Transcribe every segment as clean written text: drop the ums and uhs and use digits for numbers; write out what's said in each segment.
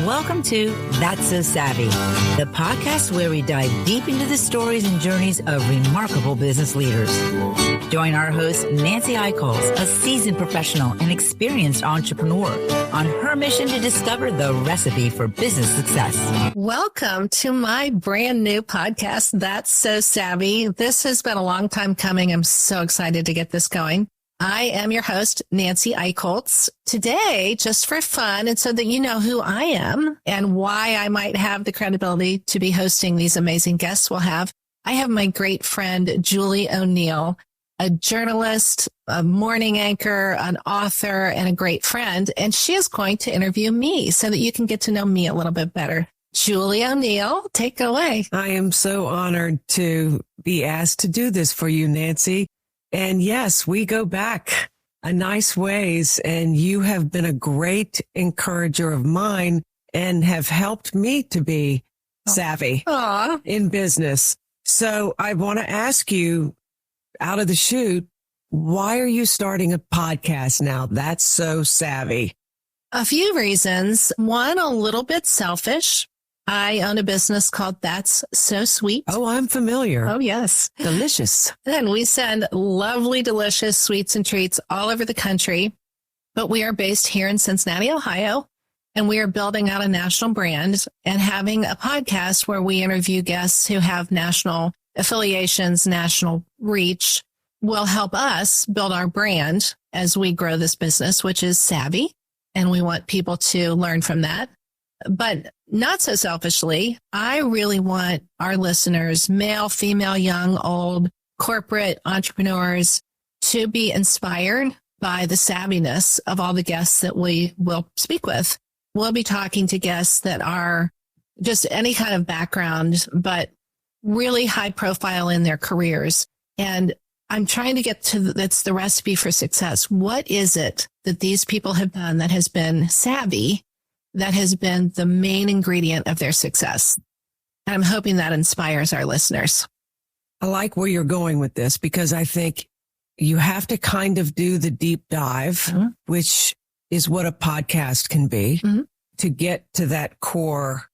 Welcome to That's So Savvy, the podcast where we dive deep into the stories and journeys of remarkable business leaders. Join our host, Nancy Aichholz, a seasoned professional and experienced entrepreneur, on her mission to discover the recipe for business success. Welcome to my brand new podcast, That's So Savvy. This has been a long time coming. I'm so excited to get this going. I am your host, Nancy Aichholz. Today, just for fun and so that you know who I am and why I might have the credibility to be hosting these amazing guests I have my great friend, Julie O'Neill, a journalist, a morning anchor, an author, and a great friend. And she is going to interview me so that you can get to know me a little bit better. Julie O'Neill, take it away. I am so honored to be asked to do this for you, Nancy. And yes, we go back a nice ways, and you have been a great encourager of mine and have helped me to be savvy in business. So I want to ask you out of the chute, why are you starting a podcast now? That's So Savvy. A few reasons. One, a little bit selfish. I own a business called That's So Sweet. Oh, I'm familiar. Oh, yes. Delicious. And we send lovely, delicious sweets and treats all over the country. But we are based here in Cincinnati, Ohio, and we are building out a national brand and having a podcast where we interview guests who have national affiliations, national reach, will help us build our brand as we grow this business, which is savvy. And we want people to learn from that. But not so selfishly, I really want our listeners, male, female, young, old, corporate entrepreneurs, to be inspired by the savviness of all the guests that we will speak with. We'll be talking to guests that are just any kind of background, but really high profile in their careers. And I'm trying to get to that's the recipe for success. What is it that these people have done that has been savvy, that has been the main ingredient of their success? And I'm hoping that inspires our listeners. I like where you're going with this because I think you have to kind of do the deep dive, which is what a podcast can be, to get to that core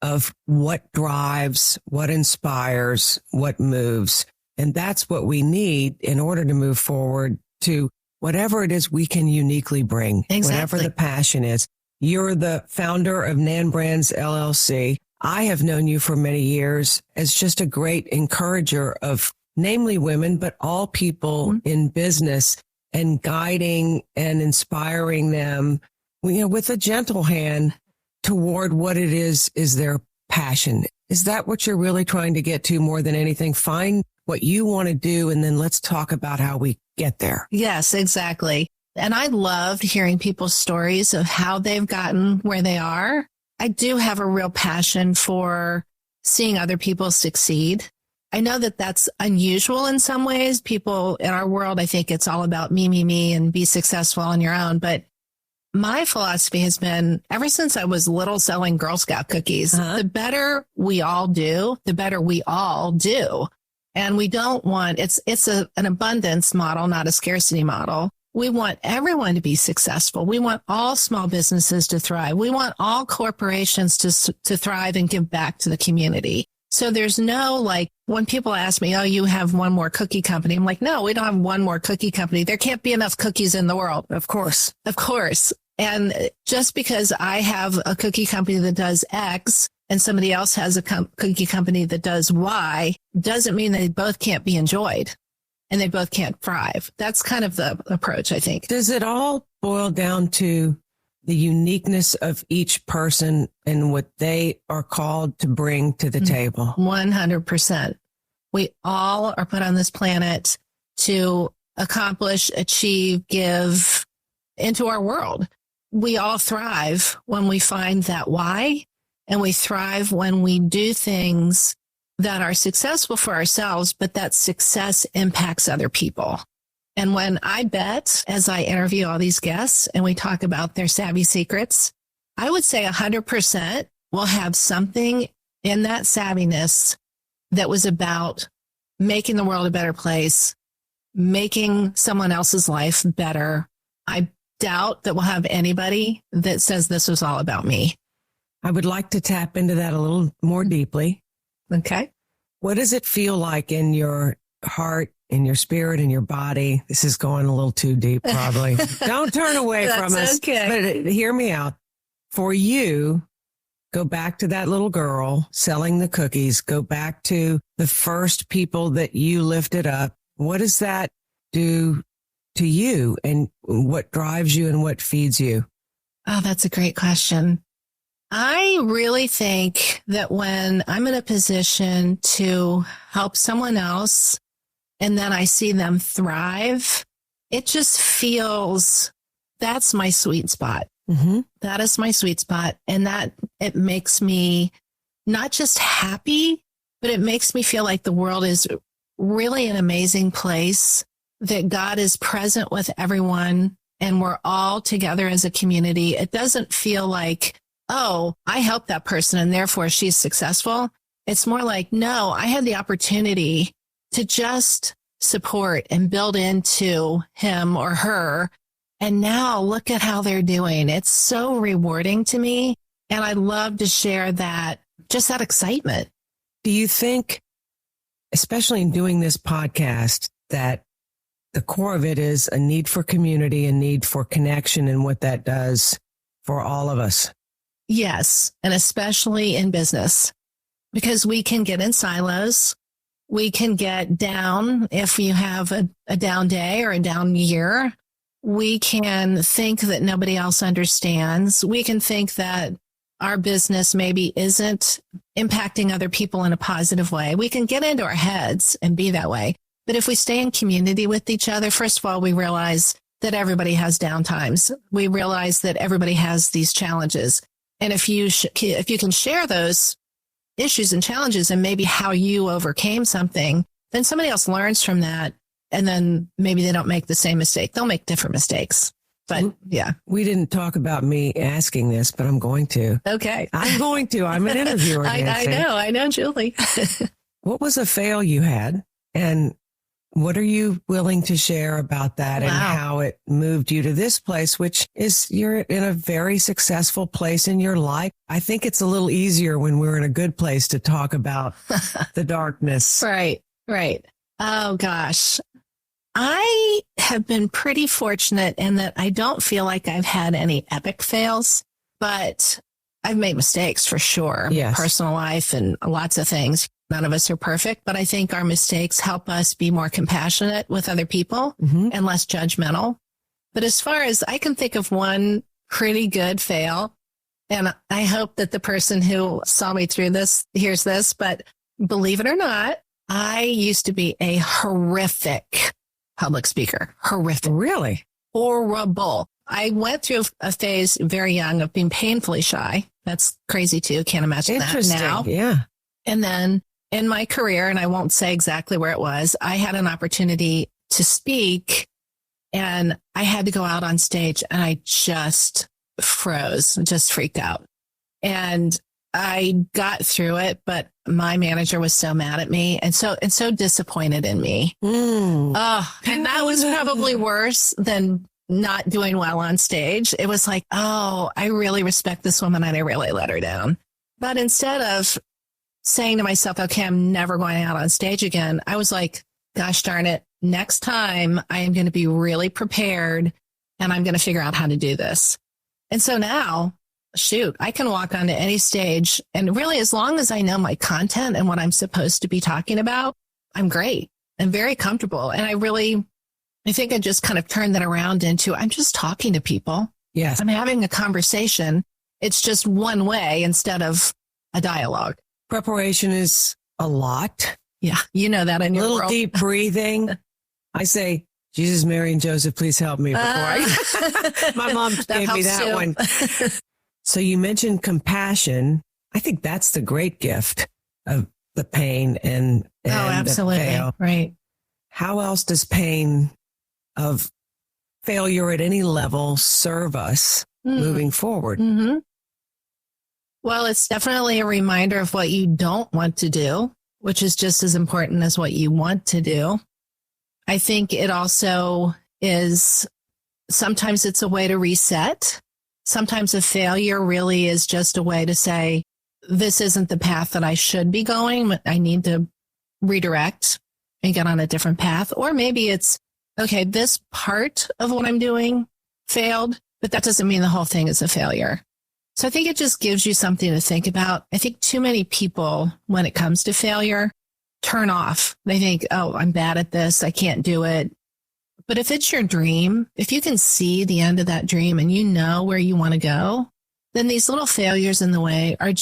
of what drives, what inspires, what moves. And that's what we need in order to move forward to whatever it is we can uniquely bring, whatever the passion is. You're the founder of Nan Brands LLC. I have known you for many years as just a great encourager of namely women, but all people in business, and guiding and inspiring them, with a gentle hand toward what it is their passion. Is that what you're really trying to get to more than anything? Find what you want to do, and then let's talk about how we get there. Yes, exactly. And I love hearing people's stories of how they've gotten where they are. I do have a real passion for seeing other people succeed. I know that that's unusual in some ways. People in our world, I think it's all about me, and be successful on your own. But my philosophy has been, ever since I was little selling Girl Scout cookies, the better we all do, the better we all do. And we don't want, it's an abundance model, not a scarcity model. We want everyone to be successful. We want all small businesses to thrive. We want all corporations to thrive and give back to the community. So there's no, when people ask me, oh, you have one more cookie company. I'm like, no, we don't have one more cookie company. There can't be enough cookies in the world. Of course. And just because I have a cookie company that does X and somebody else has a cookie company that does Y, doesn't mean they both can't be enjoyed. And they both can't thrive. That's kind of the approach, I think. Does it all boil down to the uniqueness of each person and what they are called to bring to the table? 100%. We all are put on this planet to accomplish, achieve, give into our world. We all thrive when we find that why, and we thrive when we do things that are successful for ourselves, but that success impacts other people. And when I bet, as I interview all these guests and we talk about their savvy secrets, I would say 100% will have something in that savviness that was about making the world a better place, making someone else's life better. I doubt that we'll have anybody that says this was all about me. I would like to tap into that a little more deeply. Okay. What does it feel like in your heart, in your spirit, in your body? This is going a little too deep, probably. Don't turn away from us. Okay. But hear me out. For you, go back to that little girl selling the cookies. Go back to the first people that you lifted up. What does that do to you, and what drives you and what feeds you? Oh, that's a great question. I really think that when I'm in a position to help someone else and then I see them thrive, it just feels that's my sweet spot. Mm-hmm. That is my sweet spot. And that it makes me not just happy, but it makes me feel like the world is really an amazing place, that God is present with everyone and we're all together as a community. It doesn't feel like, oh, I helped that person and therefore she's successful. It's more like, no, I had the opportunity to just support and build into him or her. And now look at how they're doing. It's so rewarding to me. And I love to share that, just that excitement. Do you think, especially in doing this podcast, that the core of it is a need for community, a need for connection, and what that does for all of us? Yes. And especially in business, because we can get in silos. We can get down if you have a down day or a down year. We can think that nobody else understands. We can think that our business maybe isn't impacting other people in a positive way. We can get into our heads and be that way. But if we stay in community with each other, first of all, we realize that everybody has down times. We realize that everybody has these challenges. And if you can share those issues and challenges and maybe how you overcame something, then somebody else learns from that. And then maybe they don't make the same mistake. They'll make different mistakes. But yeah. We didn't talk about me asking this, but I'm going to. Okay. I'm going to. I'm an interviewer. I know, Julie. What was a fail you had? And what are you willing to share about that and how it moved you to this place, which is you're in a very successful place in your life? I think it's a little easier when we're in a good place to talk about the darkness. Right. Oh, gosh. I have been pretty fortunate in that I don't feel like I've had any epic fails, but I've made mistakes for sure. Yes. Personal life and lots of things. None of us are perfect, but I think our mistakes help us be more compassionate with other people and less judgmental. But as far as I can think of one pretty good fail, and I hope that the person who saw me through this hears this, but believe it or not, I used to be a horrific public speaker. Horrific. Really? Horrible. I went through a phase very young of being painfully shy. That's crazy too. Can't imagine that now. Yeah. And then in my career, and I won't say exactly where it was, I had an opportunity to speak and I had to go out on stage and I just froze, just freaked out. And I got through it, but my manager was so mad at me and so disappointed in me. And that was probably worse than not doing well on stage. It was like, oh, I really respect this woman and I really let her down. But instead of saying to myself, okay, I'm never going out on stage again, I was like, gosh darn it, next time I am going to be really prepared and I'm going to figure out how to do this. And so now, shoot, I can walk onto any stage and really, as long as I know my content and what I'm supposed to be talking about, I'm great. I'm very comfortable. And I think I just kind of turned that around into, I'm just talking to people. Yes. I'm having a conversation. It's just one way instead of a dialogue. Preparation is a lot. Yeah. You know that in your little world. Deep breathing. I say, Jesus, Mary, and Joseph, please help me before my mom gave me that one. So you mentioned compassion. I think that's the great gift of the pain and absolutely. the fail. Right. How else does pain of failure at any level serve us moving forward? Mm-hmm. Well, it's definitely a reminder of what you don't want to do, which is just as important as what you want to do. I think it also is, sometimes it's a way to reset. sometimes a failure really is just a way to say, this isn't the path that I should be going. I need to redirect and get on a different path. Or maybe it's, okay, this part of what I'm doing failed, but that doesn't mean the whole thing is a failure. So I think it just gives you something to think about. I think too many people, when it comes to failure, turn off. They think, oh, I'm bad at this. I can't do it. But if it's your dream, if you can see the end of that dream and you know where you want to go, then these little failures in the way are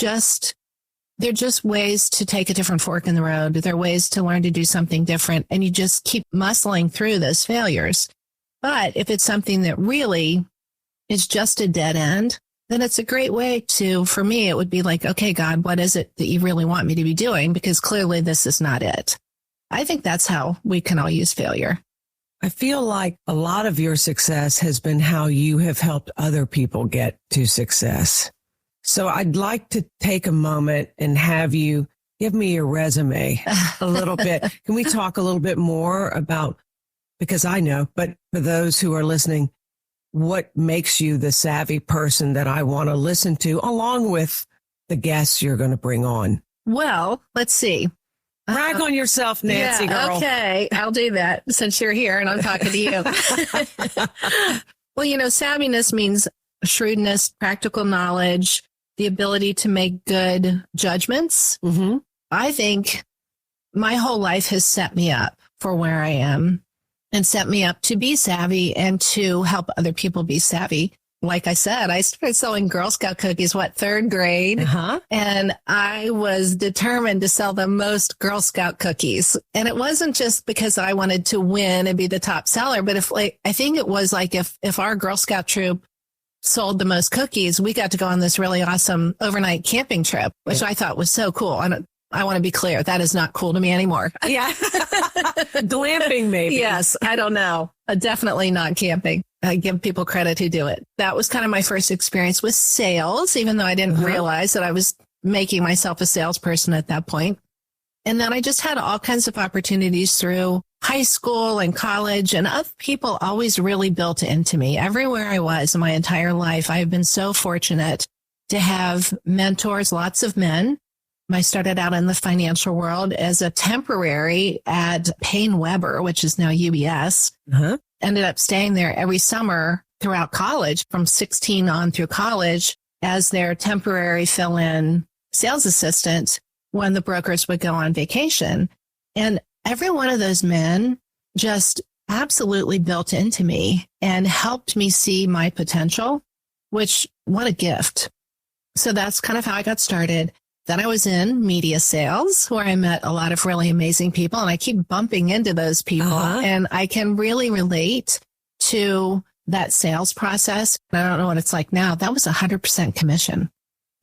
they're just ways to take a different fork in the road. They're ways to learn to do something different. And you just keep muscling through those failures. But if it's something that really is just a dead end, then it's a great way for me, it would be like, okay, God, what is it that you really want me to be doing? Because clearly this is not it. I think that's how we can all use failure. I feel like a lot of your success has been how you have helped other people get to success. So I'd like to take a moment and have you give me your resume a little bit. Can we talk a little bit more about, because I know, but for those who are listening, what makes you the savvy person that I want to listen to, along with the guests you're going to bring on? Well, let's see. Brag on yourself, Nancy, girl. Okay, I'll do that since you're here and I'm talking to you. Well, savviness means shrewdness, practical knowledge, the ability to make good judgments. Mm-hmm. I think my whole life has set me up for where I am and set me up to be savvy and to help other people be savvy. Like I said, I started selling Girl Scout cookies, third grade? Uh-huh. And I was determined to sell the most Girl Scout cookies. And it wasn't just because I wanted to win and be the top seller, but I think it was like if our Girl Scout troop sold the most cookies, we got to go on this really awesome overnight camping trip, which I thought was so cool. I want to be clear, that is not cool to me anymore. Yeah. Glamping, maybe. Yes. I don't know. Definitely not camping. I give people credit who do it. That was kind of my first experience with sales, even though I didn't realize that I was making myself a salesperson at that point. And then I just had all kinds of opportunities through high school and college, and other people always really built into me. Everywhere I was in my entire life, I've been so fortunate to have mentors, lots of men. I started out in the financial world as a temporary at Payne Weber, which is now UBS. Uh-huh. Ended up staying there every summer throughout college, from 16 on through college, as their temporary fill-in sales assistant when the brokers would go on vacation. And every one of those men just absolutely built into me and helped me see my potential, which, what a gift. So that's kind of how I got started. Then I was in media sales, where I met a lot of really amazing people, and I keep bumping into those people, and I can really relate to that sales process. I don't know what it's like now. That was 100% commission.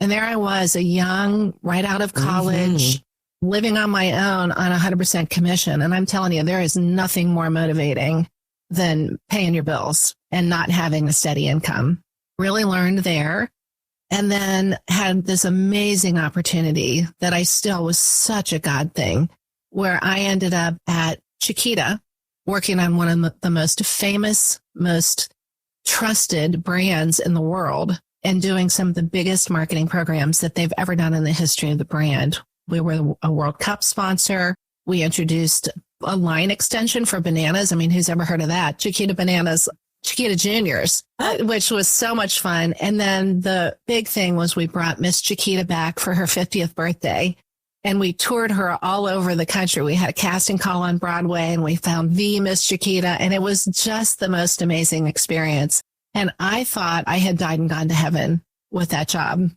And there I was, a young, right out of college, living on my own on 100% commission. And I'm telling you, there is nothing more motivating than paying your bills and not having a steady income. Really learned there. And then had this amazing opportunity that I still was such a God thing, where I ended up at Chiquita working on one of the most famous, most trusted brands in the world and doing some of the biggest marketing programs that they've ever done in the history of the brand. We were a World Cup sponsor. We introduced a line extension for bananas. I mean, who's ever heard of that? Chiquita Bananas. Chiquita Juniors, which was so much fun. And then the big thing was we brought Miss Chiquita back for her 50th birthday, and we toured her all over the country. We had a casting call on Broadway, and we found the Miss Chiquita, and it was just the most amazing experience. And I thought I had died and gone to heaven with that job.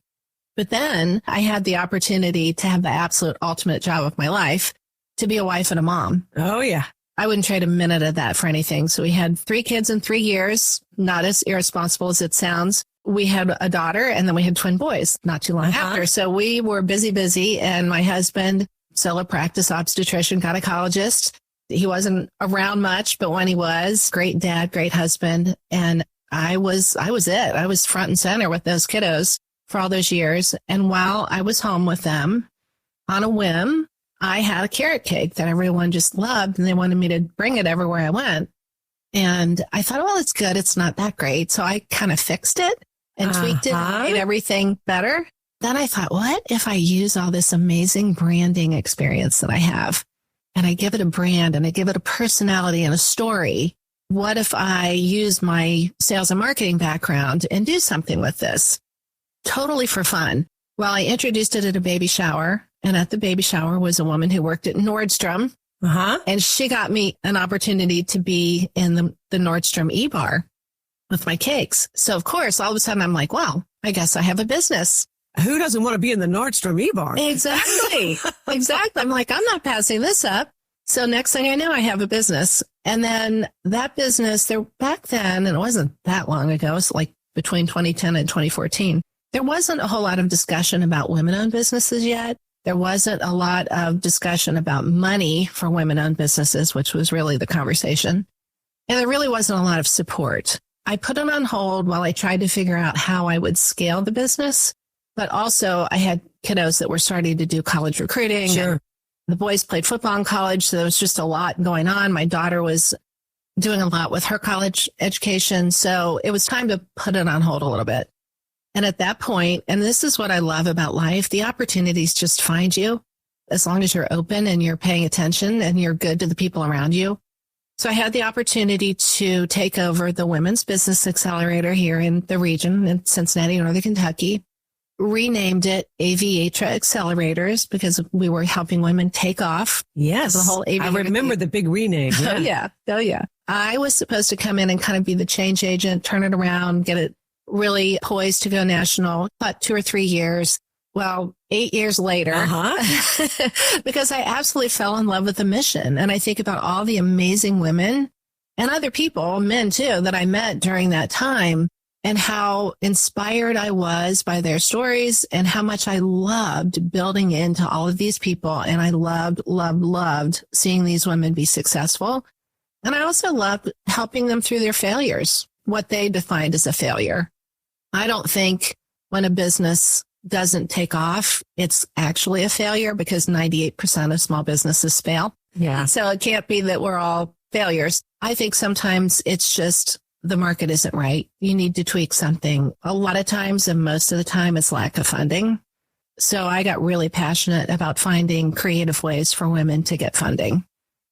But then I had the opportunity to have the absolute ultimate job of my life, to be a wife and a mom. Oh, yeah. I wouldn't trade a minute of that for anything. So we had 3 kids in 3 years, not as irresponsible as it sounds. We had a daughter, and then we had twin boys not too long after. So we were busy. And my husband, solo practice obstetrician, gynecologist. He wasn't around much, but when he was, great dad, great husband. And I was it. I was front and center with those kiddos for all those years. And while I was home with them, on a whim, I had a carrot cake that everyone just loved, and they wanted me to bring it everywhere I went. And I thought, well, it's good. It's not that great. So I kind of fixed it. and tweaked it and made everything better. Then I thought, what if I use all this amazing branding experience that I have and I give it a brand and I give it a personality and a story? What if I use my sales and marketing background and do something with this? Totally for fun. Well, I introduced it at a baby shower, and at the baby shower was a woman who worked at Nordstrom. And she got me an opportunity to be in the Nordstrom e-bar with my cakes. So, of course, all of a sudden I'm like, well, I guess I have a business. Who doesn't want to be in the Nordstrom e-bar? Exactly. Exactly. I'm like, I'm not passing this up. So next thing I know, I have a business. And then that business there back then, and it wasn't that long ago, it's like between 2010 and 2014, there wasn't a whole lot of discussion about women-owned businesses yet. There wasn't a lot of discussion about money for women-owned businesses, which was really the conversation. And there really wasn't a lot of support. I put it on hold while I tried to figure out how I would scale the business. But also I had kiddos that were starting to do college recruiting. Sure. The boys played football in college, so there was just a lot going on. My daughter was doing a lot with her college education. So it was time to put it on hold a little bit. And at that point, and this is what I love about life, the opportunities just find you as long as you're open and you're paying attention and you're good to the people around you. So I had the opportunity to take over the Women's Business Accelerator here in the region in Cincinnati, Northern Kentucky, renamed it Aviatra Accelerators because we were helping women take off. Yes. The whole I remember the big rename. Yeah. Oh, yeah. I was supposed to come in and kind of be the change agent, turn it around, get it really poised to go national. About 2 or 3 years. Well, 8 years later, because I absolutely fell in love with the mission. And I think about all the amazing women and other people, men too, that I met during that time and how inspired I was by their stories and how much I loved building into all of these people. And I loved seeing these women be successful. And I also loved helping them through their failures, what they defined as a failure. I don't think when a business doesn't take off, it's actually a failure because 98% of small businesses fail. Yeah. So it can't be that we're all failures. I think sometimes it's just the market isn't right. You need to tweak something. A lot of times, and most of the time, it's lack of funding. So I got really passionate about finding creative ways for women to get funding.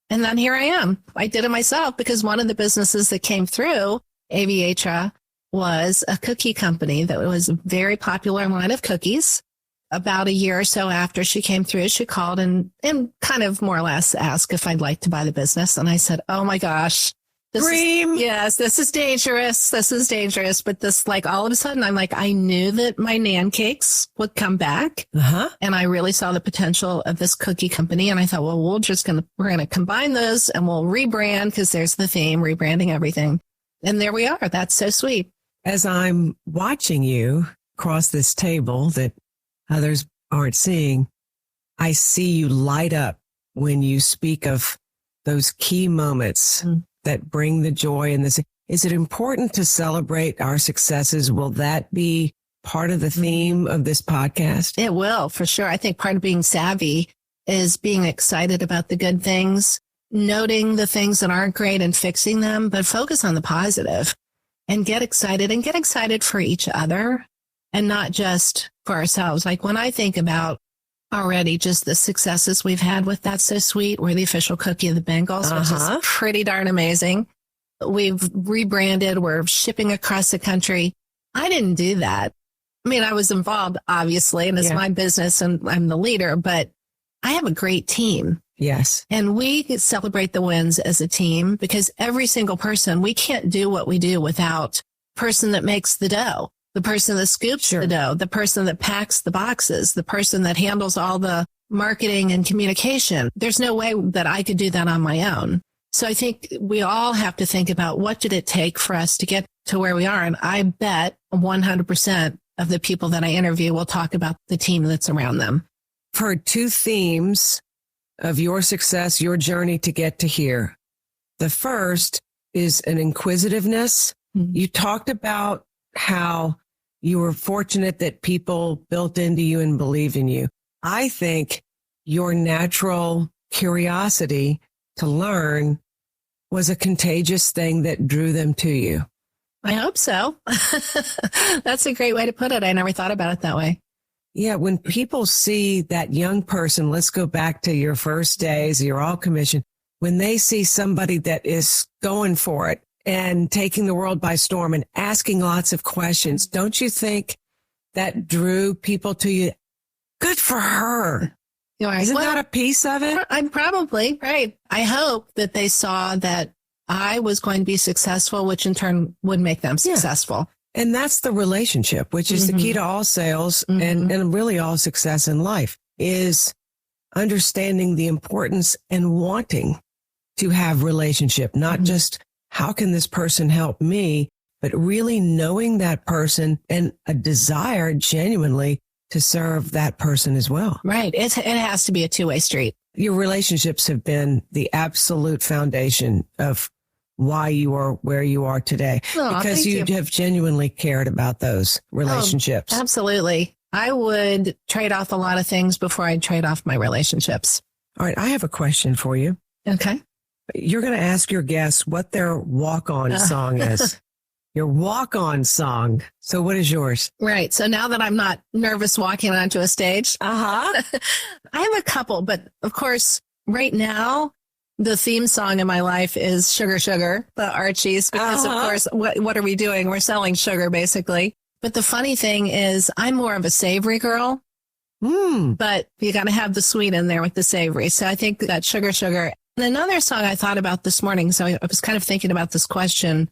And then here I am. I did it myself because one of the businesses that came through Aviatra was a cookie company that was a very popular line of cookies. About a year or so after she came through, she called and kind of more or less asked if I'd like to buy the business. And I said, oh my gosh. Dream. Yes, this is dangerous. This is dangerous. But this, like, all of a sudden, I'm like, I knew that my Nan cakes would come back. And I really saw the potential of this cookie company. And I thought, well, we're going to combine those and we'll rebrand because there's the theme, rebranding everything. And there we are. That's so sweet. As I'm watching you cross this table that others aren't seeing, I see you light up when you speak of those key moments that bring the joy in this. Is it important to celebrate our successes? Will that be part of the theme of this podcast? It will, for sure. I think part of being savvy is being excited about the good things, noting the things that aren't great and fixing them, but focus on the positive and get excited for each other and not just for ourselves. Like when I think about already just the successes we've had with That's So Sweet, we're the official cookie of the Bengals, which is pretty darn amazing. We've rebranded. We're shipping across the country. I didn't do that. I mean, I was involved, obviously, and it's my business and I'm the leader, but I have a great team. Yes. And we celebrate the wins as a team because every single person, we can't do what we do without the person that makes the dough, the person that scoops the dough, the person that packs the boxes, the person that handles all the marketing and communication. There's no way that I could do that on my own. So I think we all have to think about what did it take for us to get to where we are. And I bet 100% of the people that I interview will talk about the team that's around them. I've heard two themes of your success, your journey to get to here. The first is an inquisitiveness. You talked about how you were fortunate that people built into you and believed in you. I think your natural curiosity to learn was a contagious thing that drew them to you. I hope so. That's a great way to put it. I never thought about it that way. Yeah. When people see that young person, let's go back to your first days, you're all commissioned. When they see somebody that is going for it and taking the world by storm and asking lots of questions, don't you think that drew people to you? Good for her. Isn't that a piece of it? I'm probably right. I hope that they saw that I was going to be successful, which in turn would make them successful. And that's the relationship, which is the key to all sales and really all success in life, is understanding the importance and wanting to have relationship, not just how can this person help me, but really knowing that person and a desire genuinely to serve that person as well. Right. It has to be a two-way street. Your relationships have been the absolute foundation of why you are where you are today, because you have genuinely cared about those relationships. Oh, absolutely. I would trade off a lot of things before I'd trade off my relationships. All right. I have a question for you. Okay. You're going to ask your guests what their walk-on song is. Your walk-on song. So what is yours? Right. So now that I'm not nervous walking onto a stage, I have a couple, but of course, right now, the theme song in my life is Sugar, Sugar, the Archies, because of course, what are we doing? We're selling sugar, basically. But the funny thing is I'm more of a savory girl, but you got to have the sweet in there with the savory. So I think that Sugar, Sugar. And another song I thought about this morning, so I was kind of thinking about this question.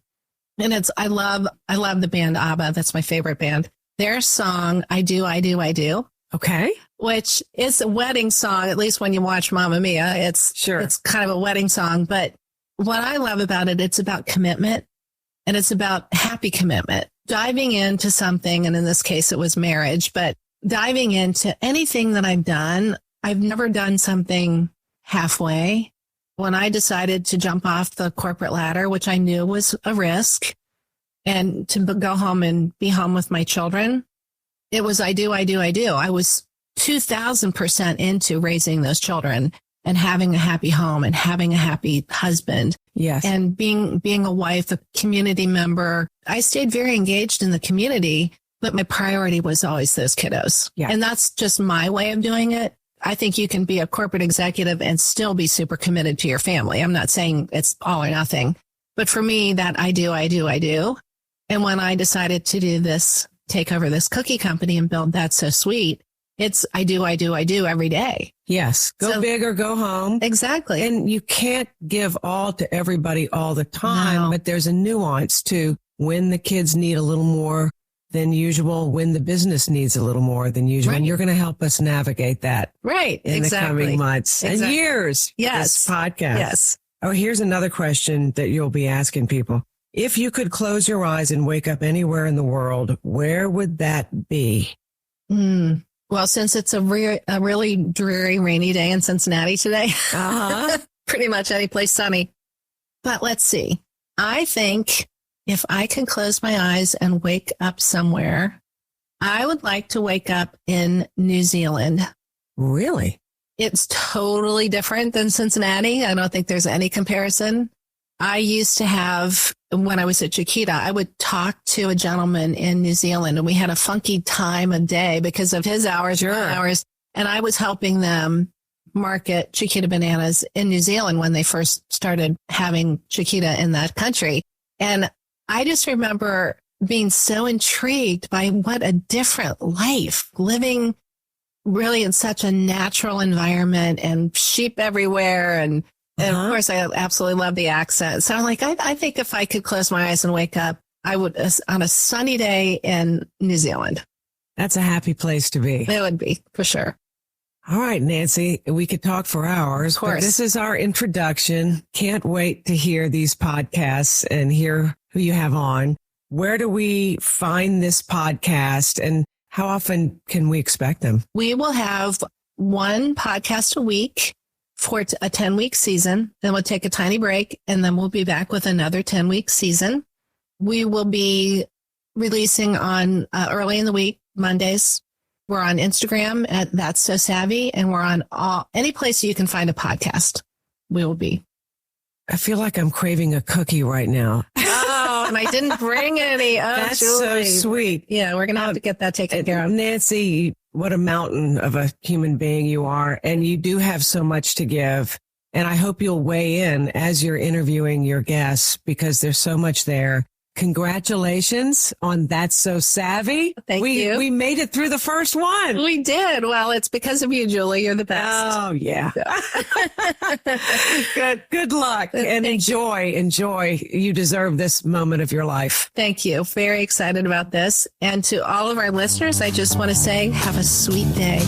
And it's, I love the band ABBA. That's my favorite band. Their song, I Do, I Do, I Do. Okay. Which is a wedding song, at least when you watch Mamma Mia. It's kind of a wedding song. But what I love about it, it's about commitment, and it's about happy commitment. Diving into something, and in this case, it was marriage, but diving into anything that I've done, I've never done something halfway. When I decided to jump off the corporate ladder, which I knew was a risk, and to go home and be home with my children, it was I do, I do, I do. I was 2,000% into raising those children and having a happy home and having a happy husband. Yes. And being a wife, a community member. I stayed very engaged in the community, but my priority was always those kiddos. Yeah. And that's just my way of doing it. I think you can be a corporate executive and still be super committed to your family. I'm not saying it's all or nothing, but for me, that I do, I do, I do. And when I decided to do this, take over this cookie company and build That's So Sweet, it's I do, I do, I do every day. Yes. Go big or go home. Exactly. And you can't give all to everybody all the time, but there's a nuance to when the kids need a little more than usual, when the business needs a little more than usual. Right. And you're going to help us navigate that in the coming months and years. Yes. This podcast. Yes. Oh, here's another question that you'll be asking people. If you could close your eyes and wake up anywhere in the world, where would that be? Well, since it's a really dreary, rainy day in Cincinnati today, pretty much any place sunny. But let's see. I think if I could close my eyes and wake up somewhere, I would like to wake up in New Zealand. Really? It's totally different than Cincinnati. I don't think there's any comparison. I used to have, when I was at Chiquita, I would talk to a gentleman in New Zealand, and we had a funky time of day because of his hours, my hours. And I was helping them market Chiquita bananas in New Zealand when they first started having Chiquita in that country. And I just remember being so intrigued by what a different life, living really in such a natural environment and sheep everywhere. And of course, I absolutely love the accent. So I'm like, I think if I could close my eyes and wake up, I would on a sunny day in New Zealand. That's a happy place to be. It would be, for sure. All right, Nancy, we could talk for hours, but this is our introduction. Can't wait to hear these podcasts and hear who you have on. Where do we find this podcast, and how often can we expect them? We will have one podcast a week for a 10-week season. Then we'll take a tiny break, and then we'll be back with another 10-week season. We will be releasing on early in the week, Mondays. We're on Instagram at That's So Savvy, and we're on any place you can find a podcast. We will be. I feel like I'm craving a cookie right now. Oh, and I didn't bring any. Oh, That's Julie. so sweet. Yeah, we're going to have to get that taken care of. Nancy, what a mountain of a human being you are. And you do have so much to give. And I hope you'll weigh in as you're interviewing your guests because there's so much there. Congratulations on That's So Savvy. Thank you. We made it through the first one. We did. Well, it's because of you, Julie. You're the best. Oh, yeah. Good luck and enjoy. You deserve this moment of your life. Thank you. Very excited about this. And to all of our listeners, I just want to say, have a sweet day.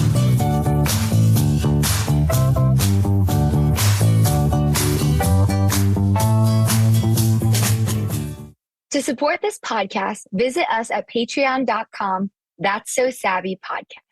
To support this podcast, visit us at patreon.com. That's So Savvy Podcast.